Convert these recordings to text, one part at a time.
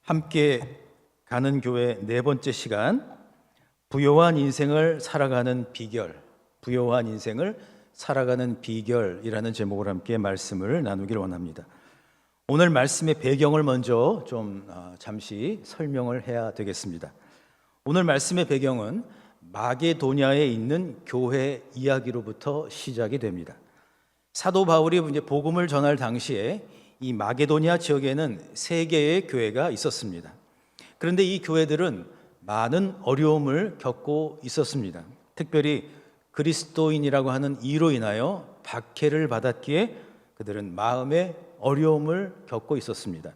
함께 가는 교회 네 번째 시간, 부요한 인생을 살아가는 비결, 부요한 인생을 살아가는 비결이라는 제목으로 함께 말씀을 나누기를 원합니다. 오늘 말씀의 배경을 먼저 잠시 설명을 해야 되겠습니다. 오늘 말씀의 배경은 마게도냐에 있는 교회 이야기로부터 시작이 됩니다. 사도 바울이 이제 복음을 전할 당시에 이 마게도냐 지역에는 세 개의 교회가 있었습니다. 그런데 이 교회들은 많은 어려움을 겪고 있었습니다. 특별히 그리스도인이라고 하는 이로 인하여 박해를 받았기에 그들은 마음의 어려움을 겪고 있었습니다.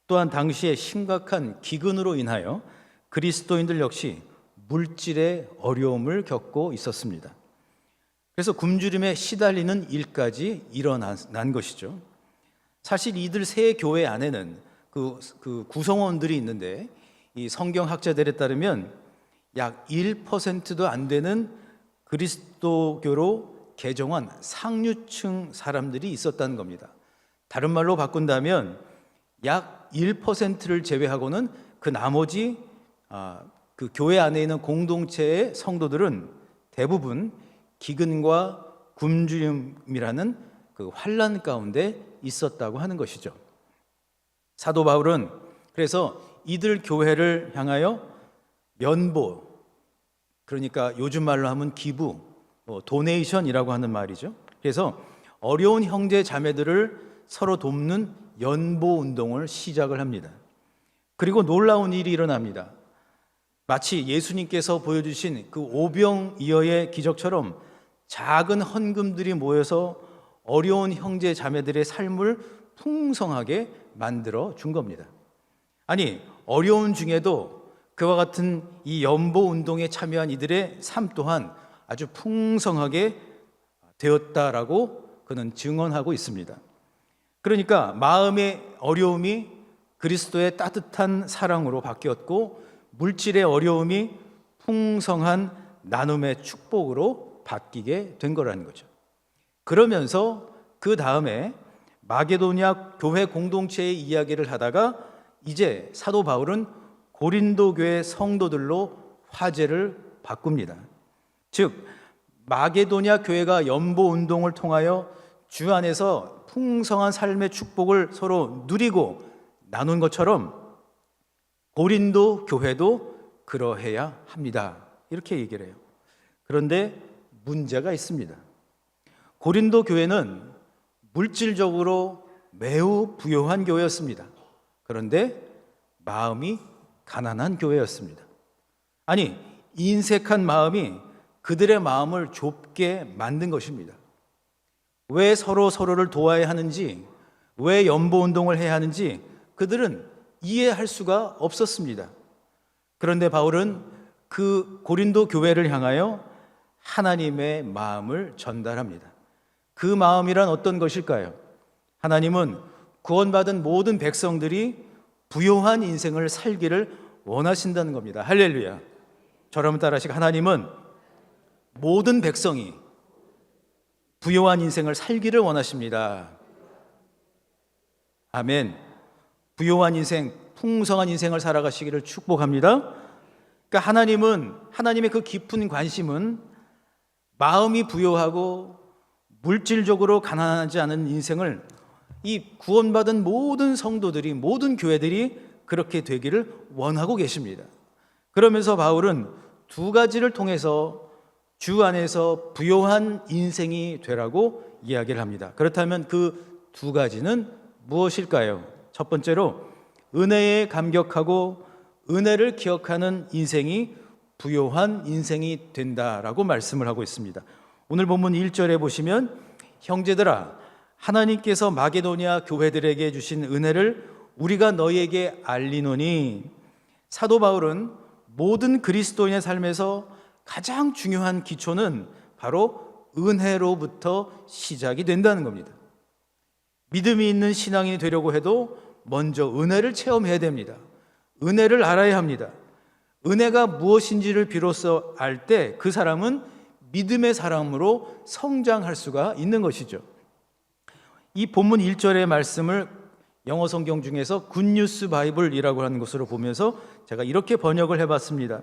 또한 당시에 심각한 기근으로 인하여 그리스도인들 역시 물질의 어려움을 겪고 있었습니다. 그래서 굶주림에 시달리는 일까지 일어난 것이죠. 사실 이들 세 교회 안에는 그 구성원들이 있는데, 이 성경학자들에 따르면 약 1%도 안 되는 그리스도교로 개종한 상류층 사람들이 있었다는 겁니다. 다른 말로 바꾼다면 약 1%를 제외하고는 그 나머지 그 교회 안에 있는 공동체의 성도들은 대부분 기근과 굶주림이라는 그 환난 가운데 있었다고 하는 것이죠. 사도 바울은 그래서 이들 교회를 향하여 면보, 그러니까 요즘 말로 하면 기부, 도네이션이라고 하는 말이죠. 그래서 어려운 형제 자매들을 서로 돕는 연보 운동을 시작을 합니다. 그리고 놀라운 일이 일어납니다. 마치 예수님께서 보여주신 그 오병이어의 기적처럼 작은 헌금들이 모여서 어려운 형제 자매들의 삶을 풍성하게 만들어 준 겁니다. 아니, 어려운 중에도 그와 같은 이 연보 운동에 참여한 이들의 삶 또한 아주 풍성하게 되었다라고 그는 증언하고 있습니다. 그러니까 마음의 어려움이 그리스도의 따뜻한 사랑으로 바뀌었고, 물질의 어려움이 풍성한 나눔의 축복으로 바뀌게 된 거라는 거죠. 그러면서 그 다음에 마게도냐 교회 공동체의 이야기를 하다가 이제 사도 바울은 고린도 교회 성도들로 화제를 바꿉니다. 즉 마게도냐 교회가 연보 운동을 통하여 주 안에서 풍성한 삶의 축복을 서로 누리고 나눈 것처럼 고린도 교회도 그러해야 합니다. 이렇게 얘기를 해요. 그런데 문제가 있습니다. 고린도 교회는 물질적으로 매우 부유한 교회였습니다. 그런데 마음이 가난한 교회였습니다. 아니, 인색한 마음이 그들의 마음을 좁게 만든 것입니다. 왜 서로를 도와야 하는지, 왜 연보운동을 해야 하는지 그들은 이해할 수가 없었습니다. 그런데 바울은 그 고린도 교회를 향하여 하나님의 마음을 전달합니다. 그 마음이란 어떤 것일까요? 하나님은 구원받은 모든 백성들이 부요한 인생을 살기를 원하신다는 겁니다. 할렐루야. 저라면 따라하시고, 하나님은 모든 백성이 부요한 인생을 살기를 원하십니다. 아멘. 부요한 인생, 풍성한 인생을 살아가시기를 축복합니다. 그러니까 하나님의 그 깊은 관심은 마음이 부요하고 물질적으로 가난하지 않은 인생을 이 구원받은 모든 성도들이, 모든 교회들이 그렇게 되기를 원하고 계십니다. 그러면서 바울은 두 가지를 통해서 주 안에서 부요한 인생이 되라고 이야기를 합니다. 그렇다면 그 두 가지는 무엇일까요? 첫 번째로 은혜에 감격하고 은혜를 기억하는 인생이 부요한 인생이 된다라고 말씀을 하고 있습니다. 오늘 본문 1절에 보시면, 형제들아, 하나님께서 마게도냐 교회들에게 주신 은혜를 우리가 너희에게 알리노니. 사도 바울은 모든 그리스도인의 삶에서 가장 중요한 기초는 바로 은혜로부터 시작이 된다는 겁니다. 믿음이 있는 신앙인이 되려고 해도 먼저 은혜를 체험해야 됩니다. 은혜를 알아야 합니다. 은혜가 무엇인지를 비로소 알 때 그 사람은 믿음의 사람으로 성장할 수가 있는 것이죠. 이 본문 1절의 말씀을 영어 성경 중에서 굿뉴스 바이블이라고 하는 것으로 보면서 제가 이렇게 번역을 해봤습니다.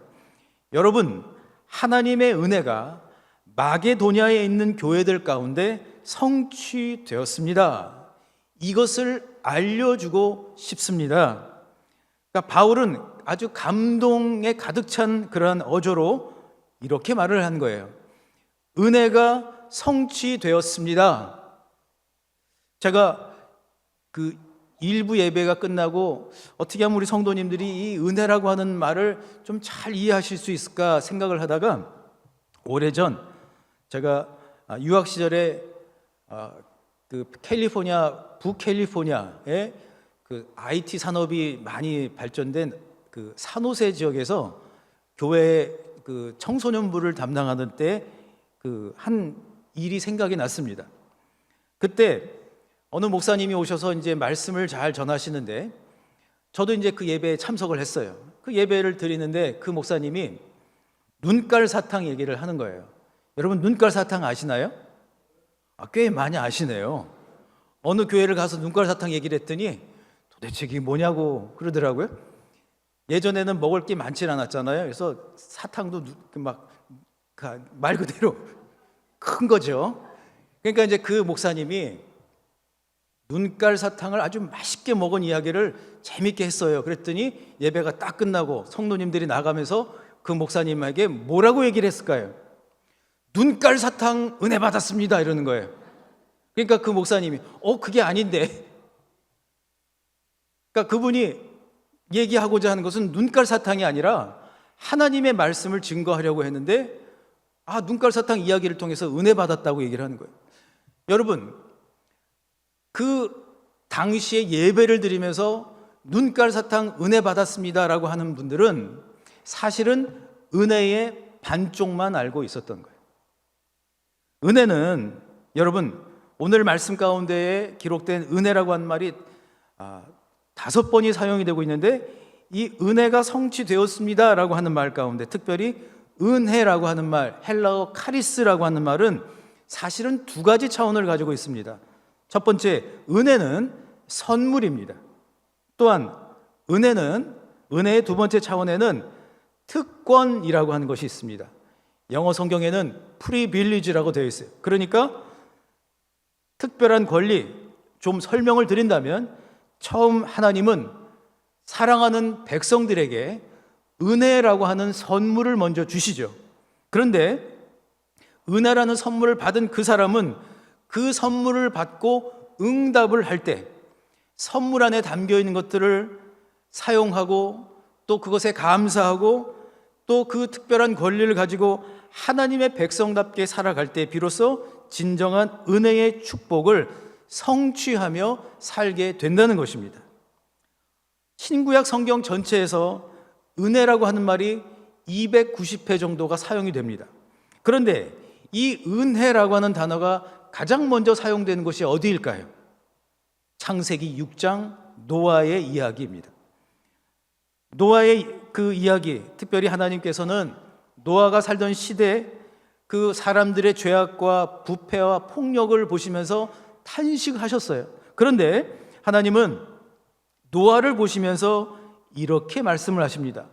여러분, 하나님의 은혜가 마게도냐에 있는 교회들 가운데 성취되었습니다. 이것을 알려주고 싶습니다. 그러니까 바울은 아주 감동에 가득 찬 그러한 어조로 이렇게 말을 한 거예요. 은혜가 성취되었습니다. 제가 그 일부 예배가 끝나고 어떻게 하면 우리 성도님들이 이 은혜라고 하는 말을 좀 잘 이해하실 수 있을까 생각을 하다가 오래전 제가 유학 시절에 그 캘리포니아 북캘리포니아에 그 IT 산업이 많이 발전된 그 산호세 지역에서 교회 그 청소년부를 담당하는 때 그 한 일이 생각이 났습니다. 그때 어느 목사님이 오셔서 이제 말씀을 잘 전하시는데 저도 이제 그 예배에 참석을 했어요. 그 예배를 드리는데 그 목사님이 눈깔 사탕 얘기를 하는 거예요. 여러분 눈깔 사탕 아시나요? 꽤 많이 아시네요. 어느 교회를 가서 눈깔 사탕 얘기를 했더니 도대체 이게 뭐냐고 그러더라고요. 예전에는 먹을 게 많지 않았잖아요. 그래서 사탕도 막 말 그대로 큰 거죠. 그러니까 이제 그 목사님이 눈깔 사탕을 아주 맛있게 먹은 이야기를 재밌게 했어요. 그랬더니 예배가 딱 끝나고 성도님들이 나가면서 그 목사님에게 뭐라고 얘기를 했을까요? 눈깔 사탕 은혜 받았습니다 이러는 거예요. 그러니까 그 목사님이 그게 아닌데, 그러니까 그분이 얘기하고자 하는 것은 눈깔 사탕이 아니라 하나님의 말씀을 증거하려고 했는데 눈깔 사탕 이야기를 통해서 은혜 받았다고 얘기를 하는 거예요. 여러분, 그 당시에 예배를 드리면서 눈깔 사탕 은혜 받았습니다라고 하는 분들은 사실은 은혜의 반쪽만 알고 있었던 거예요. 은혜는 여러분 오늘 말씀 가운데에 기록된 은혜라고 하는 말이 5번이 사용이 되고 있는데 이 은혜가 성취되었습니다라고 하는 말 가운데 특별히 은혜라고 하는 말, 헬라어 카리스라고 하는 말은 사실은 2가지 차원을 가지고 있습니다. 첫 번째, 은혜는 선물입니다. 또한 은혜의 2번째 차원에는 특권이라고 하는 것이 있습니다. 영어 성경에는 프리빌리지라고 되어 있어요. 그러니까 특별한 권리, 좀 설명을 드린다면 처음 하나님은 사랑하는 백성들에게 은혜라고 하는 선물을 먼저 주시죠. 그런데 은혜라는 선물을 받은 그 사람은 그 선물을 받고 응답을 할 때 선물 안에 담겨 있는 것들을 사용하고 또 그것에 감사하고 또 그 특별한 권리를 가지고 하나님의 백성답게 살아갈 때 비로소 진정한 은혜의 축복을 성취하며 살게 된다는 것입니다. 신구약 성경 전체에서 은혜라고 하는 말이 290회 정도가 사용이 됩니다. 그런데 이 은혜라고 하는 단어가 가장 먼저 사용되는 것이 어디일까요? 창세기 6장 노아의 이야기입니다. 노아의 그 이야기, 특별히 하나님께서는 노아가 살던 시대에 그 사람들의 죄악과 부패와 폭력을 보시면서 탄식하셨어요. 그런데 하나님은 노아를 보시면서 이렇게 말씀을 하십니다.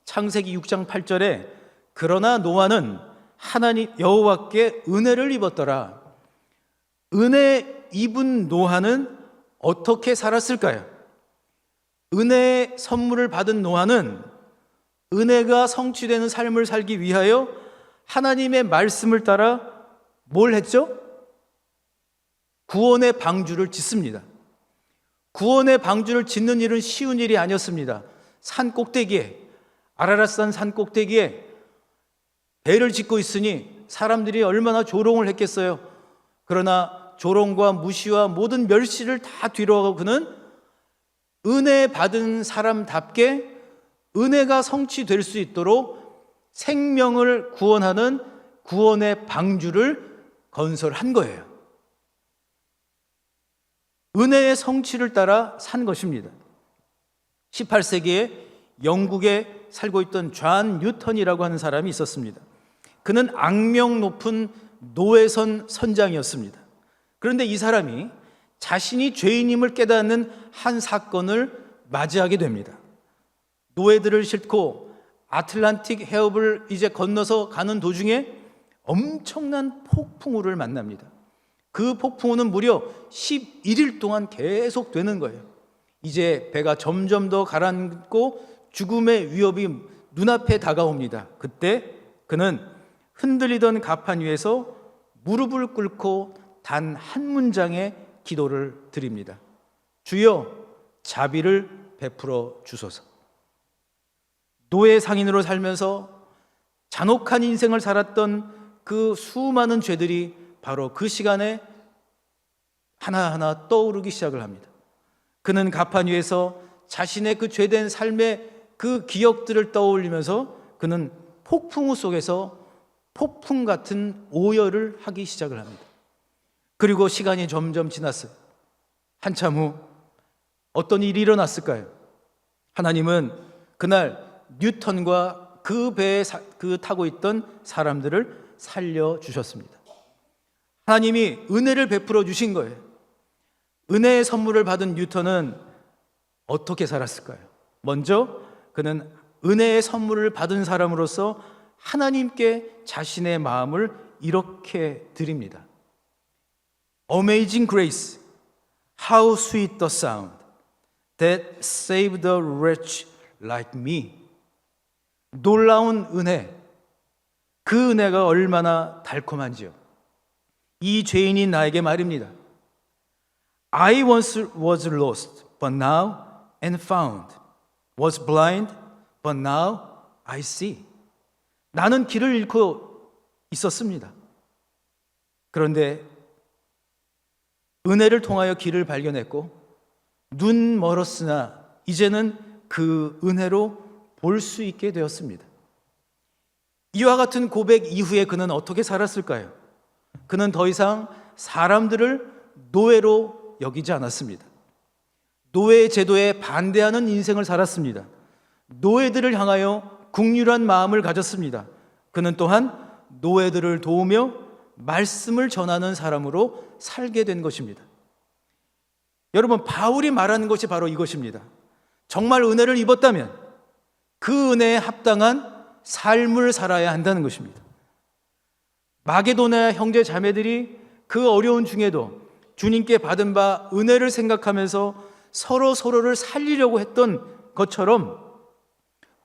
창세기 6장 8절에 그러나 노아는 하나님 여호와께 은혜를 입었더라. 은혜 입은 노아는 어떻게 살았을까요? 은혜의 선물을 받은 노아는 은혜가 성취되는 삶을 살기 위하여 하나님의 말씀을 따라 뭘 했죠? 구원의 방주를 짓습니다. 구원의 방주를 짓는 일은 쉬운 일이 아니었습니다. 산 꼭대기에, 아라랏산 산 꼭대기에 배를 짓고 있으니 사람들이 얼마나 조롱을 했겠어요. 그러나 조롱과 무시와 모든 멸시를 다 뒤로하고 그는 은혜 받은 사람답게 은혜가 성취될 수 있도록 생명을 구원하는 구원의 방주를 건설한 거예요. 은혜의 성취를 따라 산 것입니다. 18세기에 영국에 살고 있던 존 뉴턴이라고 하는 사람이 있었습니다. 그는 악명 높은 노회선 선장이었습니다. 그런데 이 사람이 자신이 죄인임을 깨닫는 한 사건을 맞이하게 됩니다. 노예들을 싣고 아틀란틱 해협을 이제 건너서 가는 도중에 엄청난 폭풍우를 만납니다. 그 폭풍우는 무려 11일 동안 계속 되는 거예요. 이제 배가 점점 더 가라앉고 죽음의 위협이 눈앞에 다가옵니다. 그때 그는 흔들리던 갑판 위에서 무릎을 꿇고 단 한 문장의 기도를 드립니다. 주여, 자비를 베풀어 주소서. 노예 상인으로 살면서 잔혹한 인생을 살았던 그 수많은 죄들이 바로 그 시간에 하나하나 떠오르기 시작을 합니다. 그는 갑판 위에서 자신의 그 죄된 삶의 그 기억들을 떠올리면서 그는 폭풍우 속에서 폭풍 같은 오열을 하기 시작을 합니다. 그리고 시간이 점점 지났어요. 한참 후 어떤 일이 일어났을까요? 하나님은 그날 뉴턴과 그 배에 타고 있던 사람들을 살려주셨습니다. 하나님이 은혜를 베풀어 주신 거예요. 은혜의 선물을 받은 뉴턴은 어떻게 살았을까요? 먼저 그는 은혜의 선물을 받은 사람으로서 하나님께 자신의 마음을 이렇게 드립니다. Amazing grace, how sweet the sound that saved a wretch like me. 놀라운 은혜, 그 은혜가 얼마나 달콤한지요. 이 죄인인 나에게 말입니다. I once was lost, but now and found. Was blind, but now I see. 나는 길을 잃고 있었습니다. 그런데 은혜를 통하여 길을 발견했고 눈 멀었으나 이제는 그 은혜로 볼 수 있게 되었습니다. 이와 같은 고백 이후에 그는 어떻게 살았을까요? 그는 더 이상 사람들을 노예로 여기지 않았습니다. 노예 제도에 반대하는 인생을 살았습니다. 노예들을 향하여 긍휼한 마음을 가졌습니다. 그는 또한 노예들을 도우며 말씀을 전하는 사람으로 살게 된 것입니다. 여러분, 바울이 말하는 것이 바로 이것입니다. 정말 은혜를 입었다면 그 은혜에 합당한 삶을 살아야 한다는 것입니다. 마게도냐 형제 자매들이 그 어려운 중에도 주님께 받은 바 은혜를 생각하면서 서로를 살리려고 했던 것처럼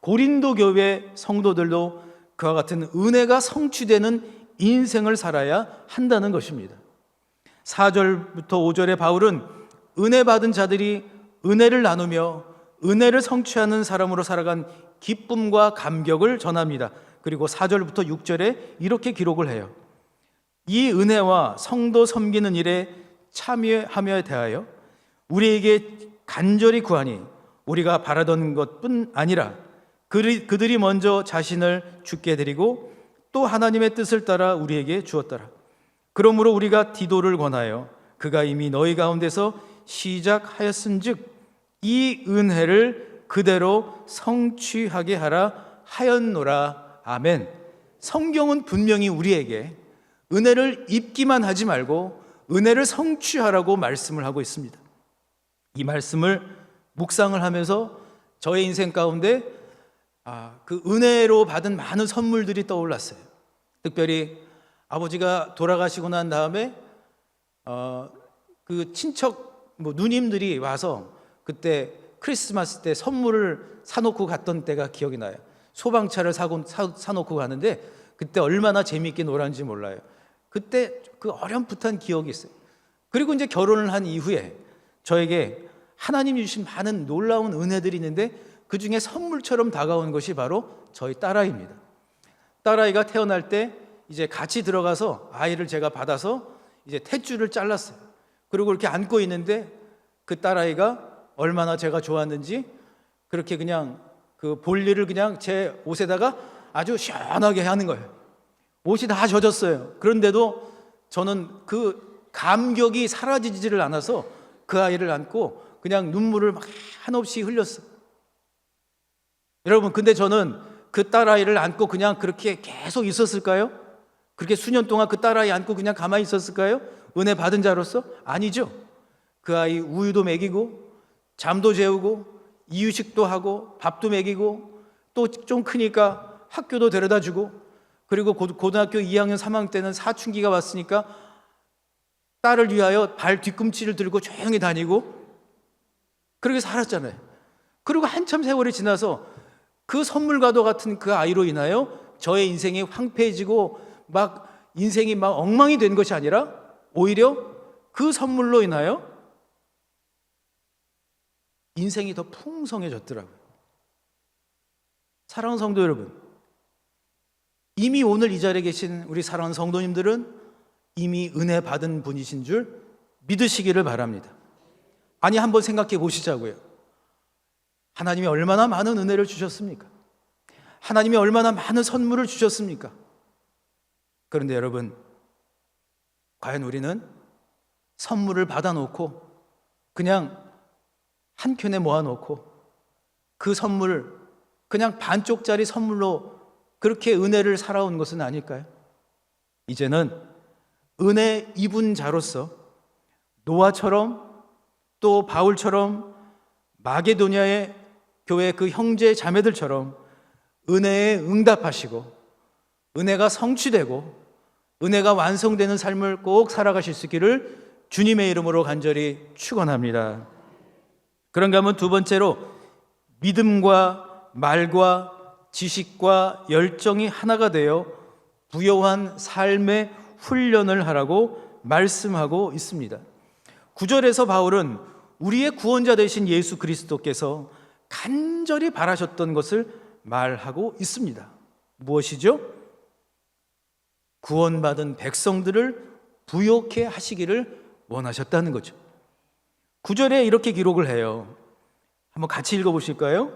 고린도 교회 성도들도 그와 같은 은혜가 성취되는 인생을 살아야 한다는 것입니다. 4절부터 5절에 바울은 은혜 받은 자들이 은혜를 나누며 은혜를 성취하는 사람으로 살아간 기쁨과 감격을 전합니다. 그리고 4절부터 6절에 이렇게 기록을 해요. 이 은혜와 성도 섬기는 일에 참여함에 대하여 우리에게 간절히 구하니 우리가 바라던 것뿐 아니라 그들이 먼저 자신을 주께 드리고 또 하나님의 뜻을 따라 우리에게 주었더라. 그러므로 우리가 디도를 권하여 그가 이미 너희 가운데서 시작하였은즉 이 은혜를 그대로 성취하게 하라 하였노라. 아멘. 성경은 분명히 우리에게 은혜를 입기만 하지 말고 은혜를 성취하라고 말씀을 하고 있습니다. 이 말씀을 묵상을 하면서 저의 인생 가운데 그 은혜로 받은 많은 선물들이 떠올랐어요. 특별히 아버지가 돌아가시고 난 다음에 그 친척 누님들이 와서 그때 크리스마스 때 선물을 사놓고 갔던 때가 기억이 나요. 소방차를 사놓고 가는데 그때 얼마나 재미있게 놀았는지 몰라요. 그때 그 어렴풋한 기억이 있어요. 그리고 이제 결혼을 한 이후에 저에게 하나님이 주신 많은 놀라운 은혜들이 있는데 그 중에 선물처럼 다가온 것이 바로 저희 딸아이입니다. 딸아이가 태어날 때 이제 같이 들어가서 아이를 제가 받아서 이제 탯줄을 잘랐어요. 그리고 이렇게 안고 있는데 그 딸아이가 얼마나 제가 좋았는지 그렇게 그냥 그 볼일을 그냥 제 옷에다가 아주 시원하게 하는 거예요. 옷이 다 젖었어요. 그런데도 저는 그 감격이 사라지지를 않아서 그 아이를 안고 그냥 눈물을 막 한없이 흘렸어요. 여러분, 근데 저는 그 딸아이를 안고 그냥 그렇게 계속 있었을까요? 그렇게 수년 동안 그 딸아이 안고 그냥 가만히 있었을까요? 은혜 받은 자로서? 아니죠. 그 아이 우유도 먹이고 잠도 재우고 이유식도 하고 밥도 먹이고 또 좀 크니까 학교도 데려다 주고, 그리고 고등학교 2학년 3학년 때는 사춘기가 왔으니까 딸을 위하여 발 뒤꿈치를 들고 조용히 다니고 그렇게 살았잖아요. 그리고 한참 세월이 지나서 그 선물과도 같은 그 아이로 인하여 저의 인생이 황폐해지고 막 인생이 막 엉망이 된 것이 아니라 오히려 그 선물로 인하여 인생이 더 풍성해졌더라고요. 사랑하는 성도 여러분, 이미 오늘 이 자리에 계신 우리 사랑하는 성도님들은 이미 은혜 받은 분이신 줄 믿으시기를 바랍니다. 아니, 한번 생각해 보시자고요. 하나님이 얼마나 많은 은혜를 주셨습니까? 하나님이 얼마나 많은 선물을 주셨습니까? 그런데 여러분, 과연 우리는 선물을 받아놓고 그냥 한켠에 모아놓고 그 선물 그냥 반쪽짜리 선물로 그렇게 은혜를 살아온 것은 아닐까요? 이제는 은혜 입은 자로서 노아처럼 또 바울처럼 마게도냐의 교회 그 형제 자매들처럼 은혜에 응답하시고 은혜가 성취되고 은혜가 완성되는 삶을 꼭 살아가실 수 있기를 주님의 이름으로 간절히 축원합니다. 그런가 하면 두 번째로 믿음과 말과 지식과 열정이 하나가 되어 부요한 삶의 훈련을 하라고 말씀하고 있습니다. 9절에서 바울은 우리의 구원자 되신 예수 그리스도께서 간절히 바라셨던 것을 말하고 있습니다. 무엇이죠? 구원받은 백성들을 부요케 하시기를 원하셨다는 거죠. 9절에 이렇게 기록을 해요. 한번 같이 읽어보실까요?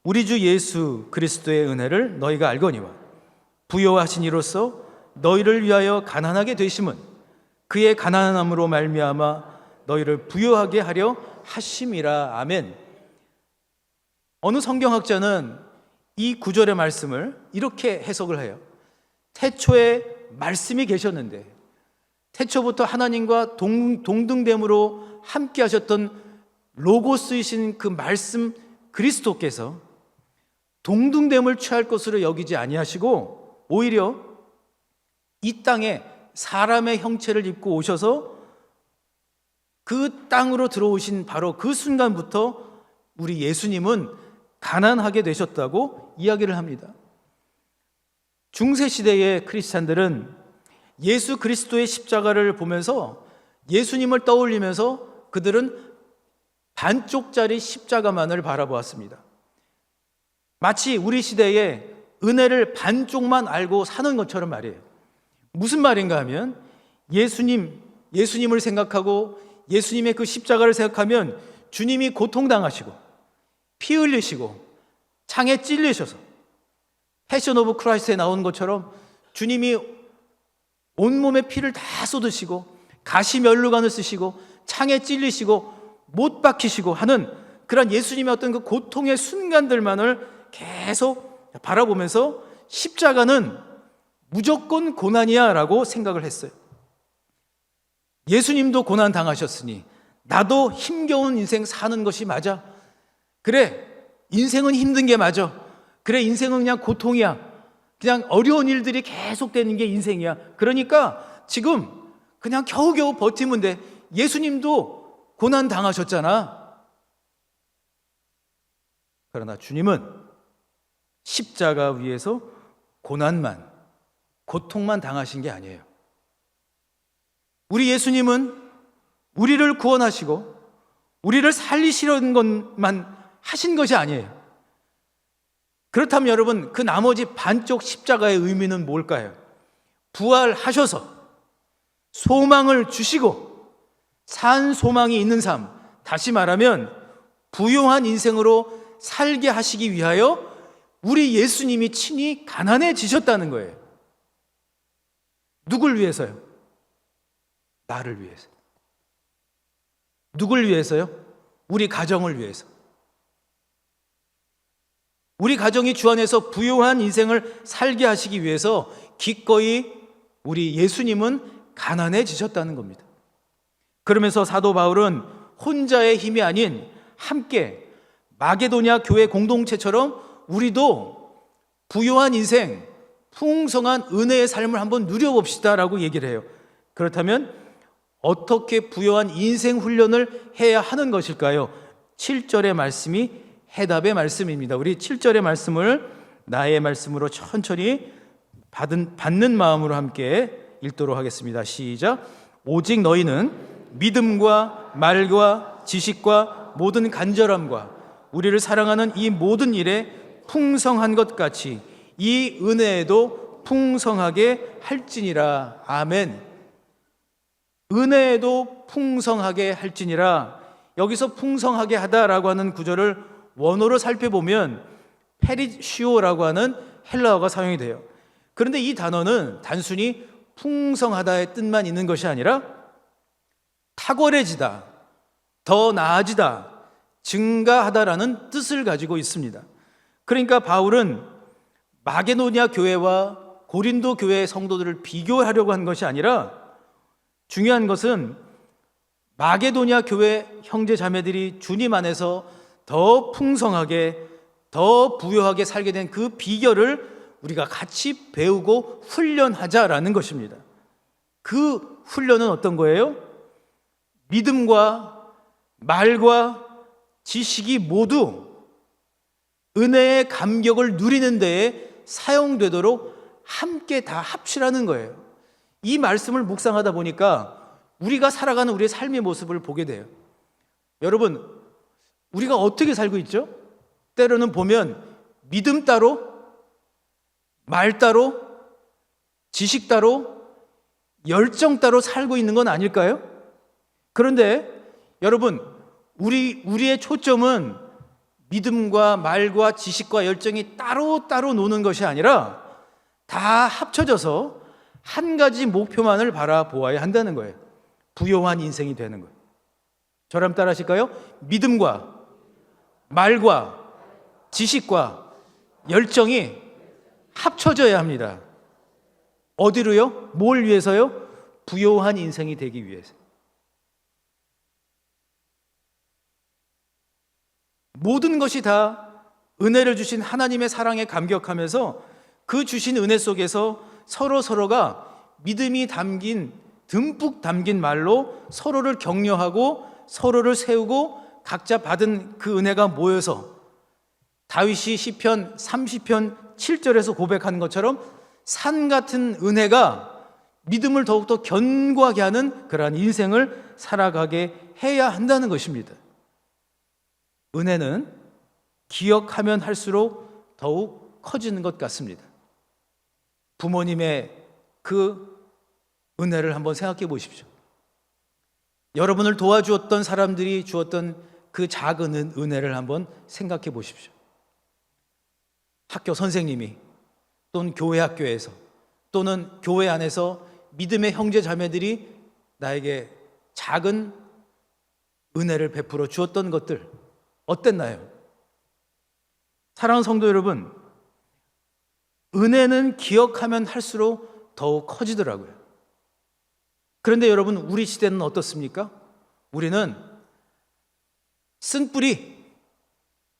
우리 주 예수 그리스도의 은혜를 너희가 알거니와 부요하신 이로써 너희를 위하여 가난하게 되심은 그의 가난함으로 말미암아 너희를 부요하게 하려 하심이라. 아멘. 어느 성경학자는 이 9절의 말씀을 이렇게 해석을 해요. 태초에 말씀이 계셨는데 태초부터 하나님과 동등됨으로 함께 하셨던 로고스이신 그 말씀 그리스도께서 동등됨을 취할 것으로 여기지 아니하시고 오히려 이 땅에 사람의 형체를 입고 오셔서 그 땅으로 들어오신 바로 그 순간부터 우리 예수님은 가난하게 되셨다고 이야기를 합니다. 중세시대의 크리스찬들은 예수 그리스도의 십자가를 보면서 예수님을 떠올리면서 그들은 반쪽짜리 십자가만을 바라보았습니다. 마치 우리 시대에 은혜를 반쪽만 알고 사는 것처럼 말이에요. 무슨 말인가 하면 예수님을 생각하고 예수님의 그 십자가를 생각하면 주님이 고통당하시고 피 흘리시고 창에 찔리셔서 패션 오브 크라이스트에 나온 것처럼 주님이 온몸에 피를 다 쏟으시고 가시면류관을 쓰시고 창에 찔리시고 못 박히시고 하는 그런 예수님의 어떤 그 고통의 순간들만을 계속 바라보면서 십자가는 무조건 고난이야 라고 생각을 했어요. 예수님도 고난 당하셨으니 나도 힘겨운 인생 사는 것이 맞아. 그래, 인생은 힘든 게 맞아. 그래, 인생은 그냥 고통이야. 그냥 어려운 일들이 계속되는 게 인생이야. 그러니까 지금 그냥 겨우겨우 버티면 돼. 예수님도 고난 당하셨잖아. 그러나 주님은 십자가 위에서 고통만 당하신 게 아니에요. 우리 예수님은 우리를 구원하시고 우리를 살리시려는 것만 하신 것이 아니에요. 그렇다면 여러분, 그 나머지 반쪽 십자가의 의미는 뭘까요? 부활하셔서 소망을 주시고 산 소망이 있는 삶, 다시 말하면 부요한 인생으로 살게 하시기 위하여 우리 예수님이 친히 가난해지셨다는 거예요. 누굴 위해서요? 나를 위해서. 누굴 위해서요? 우리 가정을 위해서. 우리 가정이 주 안에서 부요한 인생을 살게 하시기 위해서 기꺼이 우리 예수님은 가난해지셨다는 겁니다. 그러면서 사도 바울은 혼자의 힘이 아닌 함께 마게도냐 교회 공동체처럼 우리도 부요한 인생, 풍성한 은혜의 삶을 한번 누려봅시다라고 얘기를 해요. 그렇다면 어떻게 부요한 인생 훈련을 해야 하는 것일까요? 7절의 말씀이 해답의 말씀입니다. 우리 7절의 말씀을 나의 말씀으로 천천히 받는 마음으로 함께 읽도록 하겠습니다. 시작. 오직 너희는 믿음과 말과 지식과 모든 간절함과 우리를 사랑하는 이 모든 일에 풍성한 것 같이 이 은혜에도 풍성하게 할지니라. 아멘. 은혜에도 풍성하게 할지니라. 여기서 풍성하게 하다라고 하는 구절을 원어로 살펴보면 페리시오라고 하는 헬라어가 사용이 돼요. 그런데 이 단어는 단순히 풍성하다의 뜻만 있는 것이 아니라 탁월해지다, 더 나아지다, 증가하다라는 뜻을 가지고 있습니다. 그러니까 바울은 마게도냐 교회와 고린도 교회의 성도들을 비교하려고 한 것이 아니라 중요한 것은 마게도냐 교회 형제 자매들이 주님 안에서 더 풍성하게 더 부요하게 살게 된 그 비결을 우리가 같이 배우고 훈련하자라는 것입니다. 그 훈련은 어떤 거예요? 믿음과 말과 지식이 모두 은혜의 감격을 누리는 데에 사용되도록 함께 다 합치라는 거예요. 이 말씀을 묵상하다 보니까 우리가 살아가는 우리의 삶의 모습을 보게 돼요. 여러분, 우리가 어떻게 살고 있죠? 때로는 보면 믿음 따로, 말 따로, 지식 따로, 열정 따로 살고 있는 건 아닐까요? 그런데 여러분, 우리의 초점은 믿음과 말과 지식과 열정이 따로 노는 것이 아니라 다 합쳐져서 한 가지 목표만을 바라보아야 한다는 거예요. 부요한 인생이 되는 거예요. 저랑 따라 하실까요? 믿음과 말과 지식과 열정이 합쳐져야 합니다. 어디로요? 뭘 위해서요? 부요한 인생이 되기 위해서. 모든 것이 다 은혜를 주신 하나님의 사랑에 감격하면서 그 주신 은혜 속에서 서로가 믿음이 듬뿍 담긴 말로 서로를 격려하고 서로를 세우고 각자 받은 그 은혜가 모여서 다윗이 시편 30편 7절에서 고백한 것처럼 산 같은 은혜가 믿음을 더욱더 견고하게 하는 그러한 인생을 살아가게 해야 한다는 것입니다. 은혜는 기억하면 할수록 더욱 커지는 것 같습니다. 부모님의 그 은혜를 한번 생각해 보십시오. 여러분을 도와주었던 사람들이 주었던 그 작은 은혜를 한번 생각해 보십시오. 학교 선생님이 또는 교회 학교에서 또는 교회 안에서 믿음의 형제 자매들이 나에게 작은 은혜를 베풀어 주었던 것들 어땠나요? 사랑하는 성도 여러분, 은혜는 기억하면 할수록 더욱 커지더라고요. 그런데 여러분, 우리 시대는 어떻습니까? 우리는 쓴뿌리,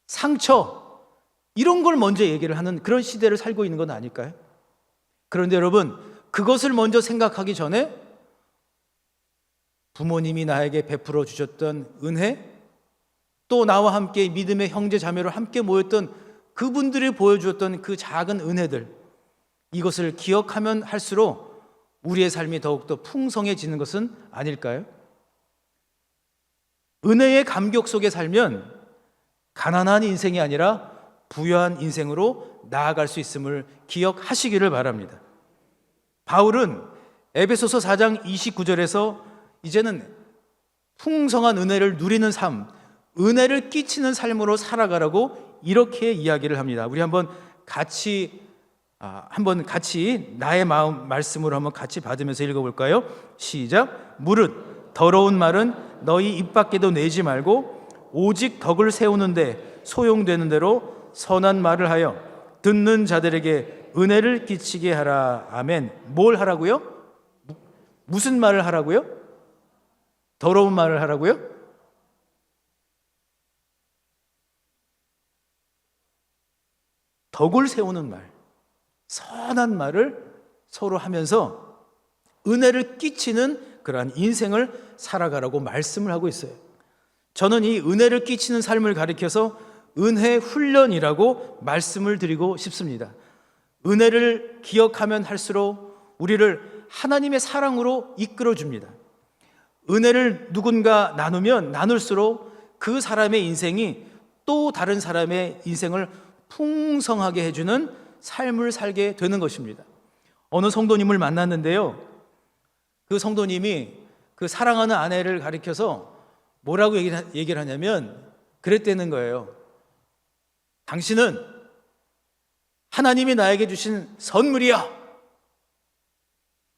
상처 이런 걸 먼저 얘기를 하는 그런 시대를 살고 있는 건 아닐까요? 그런데 여러분, 그것을 먼저 생각하기 전에 부모님이 나에게 베풀어 주셨던 은혜, 또 나와 함께 믿음의 형제 자매로 함께 모였던 그분들이 보여주었던 그 작은 은혜들, 이것을 기억하면 할수록 우리의 삶이 더욱더 풍성해지는 것은 아닐까요? 은혜의 감격 속에 살면 가난한 인생이 아니라 부유한 인생으로 나아갈 수 있음을 기억하시기를 바랍니다. 바울은 에베소서 4장 29절에서 이제는 풍성한 은혜를 누리는 삶, 은혜를 끼치는 삶으로 살아가라고 이렇게 이야기를 합니다. 우리 한번 같이 나의 마음 말씀으로 한번 같이 받으면서 읽어볼까요? 시작. 무릇 더러운 말은 너희 입 밖에도 내지 말고 오직 덕을 세우는데 소용되는 대로 선한 말을 하여 듣는 자들에게 은혜를 끼치게 하라. 아멘. 뭘 하라고요? 무슨 말을 하라고요? 더러운 말을 하라고요? 덕을 세우는 말, 선한 말을 서로 하면서 은혜를 끼치는 그러한 인생을 살아가라고 말씀을 하고 있어요. 저는 이 은혜를 끼치는 삶을 가리켜서 은혜 훈련이라고 말씀을 드리고 싶습니다. 은혜를 기억하면 할수록 우리를 하나님의 사랑으로 이끌어 줍니다. 은혜를 누군가 나누면 나눌수록 그 사람의 인생이 또 다른 사람의 인생을 풍성하게 해주는 삶을 살게 되는 것입니다. 어느 성도님을 만났는데요, 그 성도님이 그 사랑하는 아내를 가리켜서 뭐라고 얘기를 하냐면 그랬다는 거예요. 당신은 하나님이 나에게 주신 선물이야.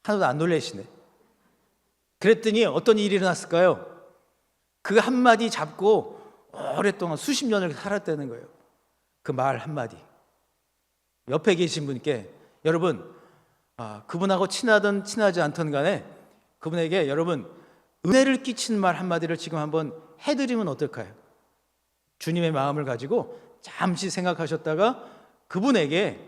하나도 안 놀라시네. 그랬더니 어떤 일이 일어났을까요? 그 한마디 잡고 오랫동안 수십 년을 살았다는 거예요. 그 말 한마디. 옆에 계신 분께, 여러분, 그분하고 친하든 친하지 않든 간에 그분에게 여러분 은혜를 끼치는 말 한마디를 지금 한번 해드리면 어떨까요? 주님의 마음을 가지고 잠시 생각하셨다가 그분에게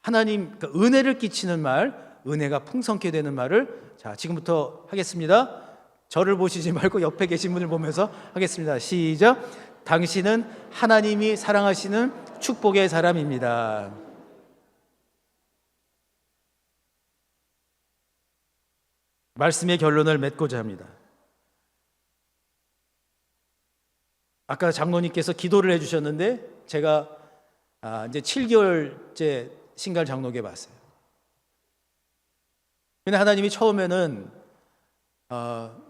하나님, 그러니까 은혜를 끼치는 말, 은혜가 풍성케 되는 말을 자 지금부터 하겠습니다. 저를 보시지 말고 옆에 계신 분을 보면서 하겠습니다. 시작. 당신은 하나님이 사랑하시는 축복의 사람입니다. 말씀의 결론을 맺고자 합니다. 아까 장로님께서 기도를 해주셨는데 제가 이제 7개월째 신갈 장로에게 봤어요. 근데 하나님이 처음에는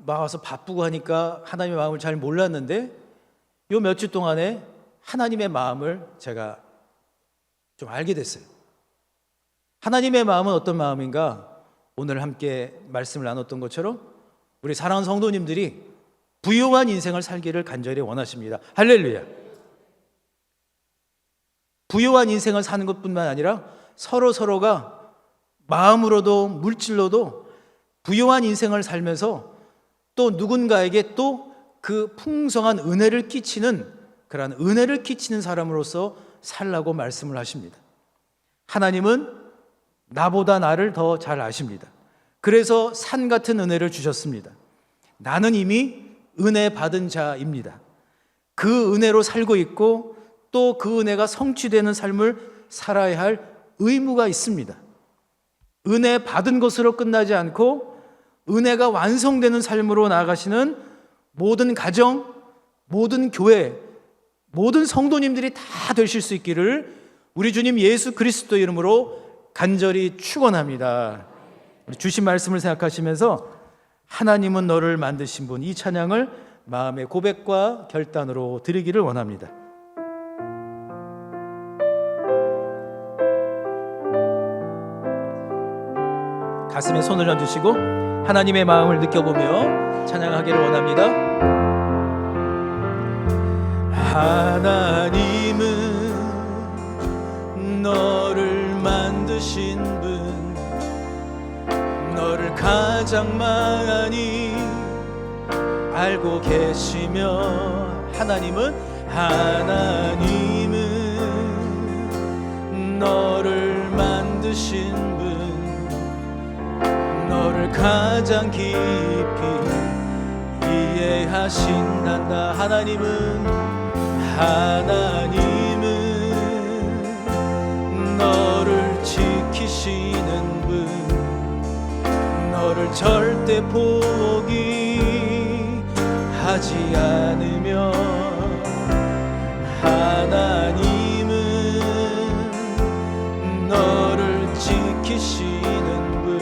와서 바쁘고 하니까 하나님의 마음을 잘 몰랐는데 요 몇 주 동안에 하나님의 마음을 제가 좀 알게 됐어요. 하나님의 마음은 어떤 마음인가? 오늘 함께 말씀을 나눴던 것처럼 우리 사랑하는 성도님들이 부유한 인생을 살기를 간절히 원하십니다. 할렐루야. 부유한 인생을 사는 것뿐만 아니라 서로가 마음으로도 물질로도 부유한 인생을 살면서 또 누군가에게 또 그 풍성한 은혜를 끼치는 그러한 은혜를 끼치는 사람으로서 살라고 말씀을 하십니다. 하나님은 나보다 나를 더 잘 아십니다. 그래서 산 같은 은혜를 주셨습니다. 나는 이미 은혜 받은 자입니다. 그 은혜로 살고 있고 또 그 은혜가 성취되는 삶을 살아야 할 의무가 있습니다. 은혜 받은 것으로 끝나지 않고 은혜가 완성되는 삶으로 나아가시는 모든 가정, 모든 교회, 모든 성도님들이 다 되실 수 있기를 우리 주님 예수 그리스도 이름으로 간절히 축원합니다. 주신 말씀을 생각하시면서 하나님은 너를 만드신 분, 이 찬양을 마음의 고백과 결단으로 드리기를 원합니다. 가슴에 손을 얹으시고 하나님의 마음을 느껴보며 찬양하기를 원합니다. 하나님은 너를 만드신 분, 너를 가장 많이 알고 계시며 하나님은 너를 만드신 분, 너를 가장 깊이 이해하신단다. 하나님은 너를 지키시는 분, 너를 절대 포기하지 않으며 하나님은 너를 지키시는 분,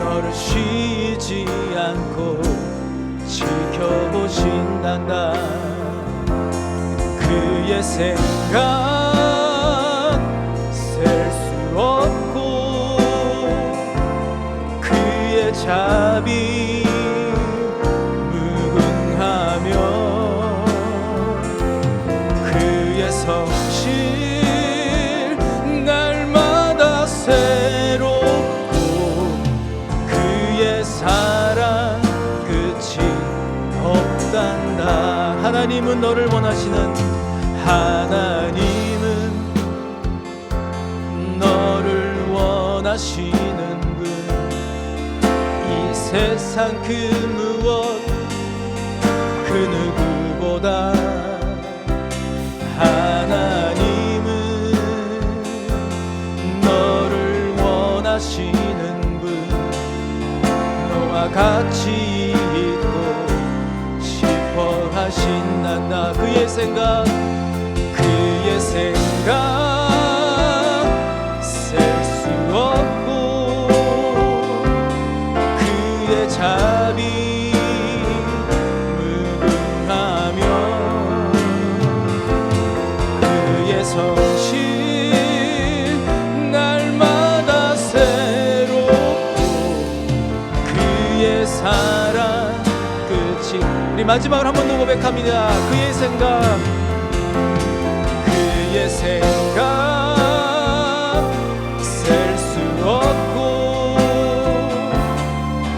너를 쉬지 않고 지켜보신단다. 그의 생각 셀 수 없고 그의 자비 무궁하며 그의 성실 날마다 새롭고 그의 사랑 끝이 없단다. 하나님은 너를 원하시는, 하나님은 세상 그 무엇 그 누구보다 하나님은 너를 원하시는 분, 너와 같이 있고 싶어 하신단다. 그의 생각 셀 수 없고 그의 자비 무궁하며 그의 성실 날마다 새롭고 그의 사랑 끝이. 우리 마지막으로 한 번 더 고백합니다. 그의 생각 셀 수 없고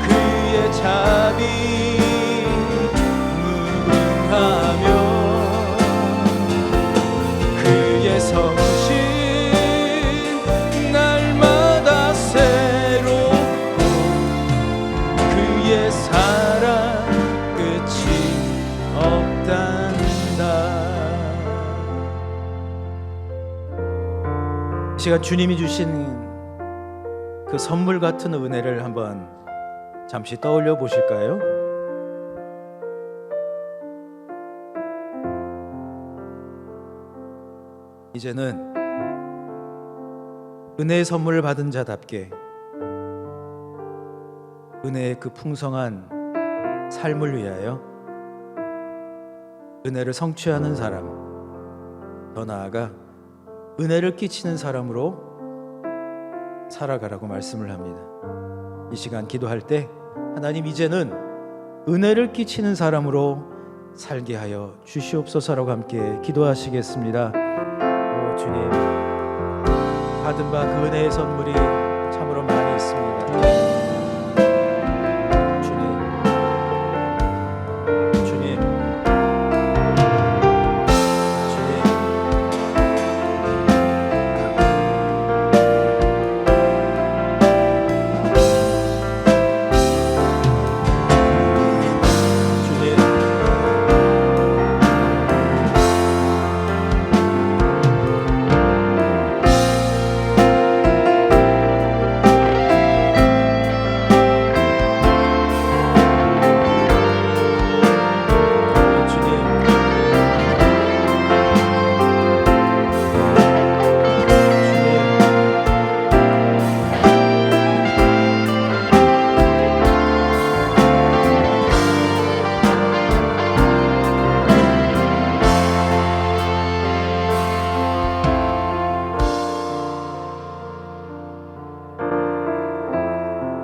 그의 자비 무궁하며 그의 성실 날마다 새롭고 그의 사랑 끝이 없단다. 제가 주님이 주신 그 선물 같은 은혜를 한번 잠시 떠올려 보실까요? 이제는 은혜의 선물을 받은 자답게 은혜의 그 풍성한 삶을 위하여 은혜를 성취하는 사람, 더 나아가 은혜를 끼치는 사람으로 살아가라고 말씀을 합니다. 이 시간 기도할 때 하나님 이제는 은혜를 끼치는 사람으로 살게 하여 주시옵소서라고 함께 기도하시겠습니다. 오 주님, 받은 바 그 은혜의 선물이 참으로 많이 있습니다.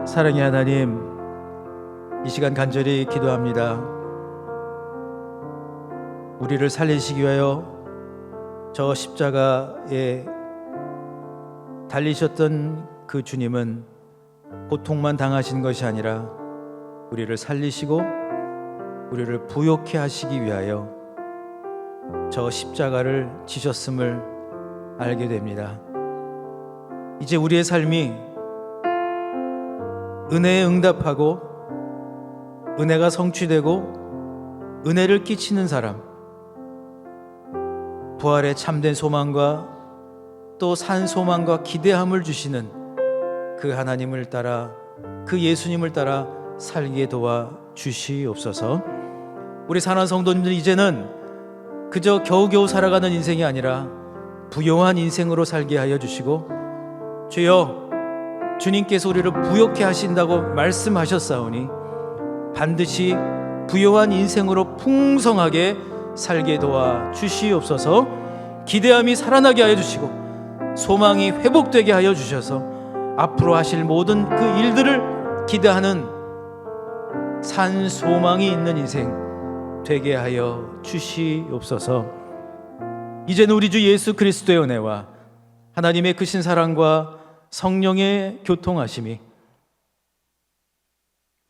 사랑의 하나님, 이 시간 간절히 기도합니다. 우리를 살리시기 위하여 저 십자가에 달리셨던 그 주님은 고통만 당하신 것이 아니라 우리를 살리시고 우리를 부욕해 하시기 위하여 저 십자가를 지셨음을 알게 됩니다. 이제 우리의 삶이 은혜에 응답하고 은혜가 성취되고 은혜를 끼치는 사람, 부활의 참된 소망과 또 산 소망과 기대함을 주시는 그 하나님을 따라, 그 예수님을 따라 살게 도와 주시옵소서. 우리 사랑하는 성도님들, 이제는 그저 겨우겨우 살아가는 인생이 아니라 부요한 인생으로 살게 하여 주시고, 주여, 주님께서 우리를 부욕해 하신다고 말씀하셨사오니 반드시 부요한 인생으로 풍성하게 살게 도와 주시옵소서. 기대함이 살아나게 하여 주시고 소망이 회복되게 하여 주셔서 앞으로 하실 모든 그 일들을 기대하는 산 소망이 있는 인생 되게 하여 주시옵소서. 이제는 우리 주 예수 그리스도의 은혜와 하나님의 크신 사랑과 성령의 교통하심이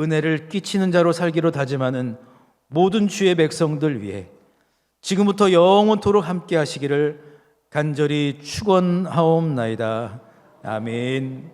은혜를 끼치는 자로 살기로 다짐하는 모든 주의 백성들 위해 지금부터 영원토록 함께 하시기를 간절히 축원하옵나이다. 아멘.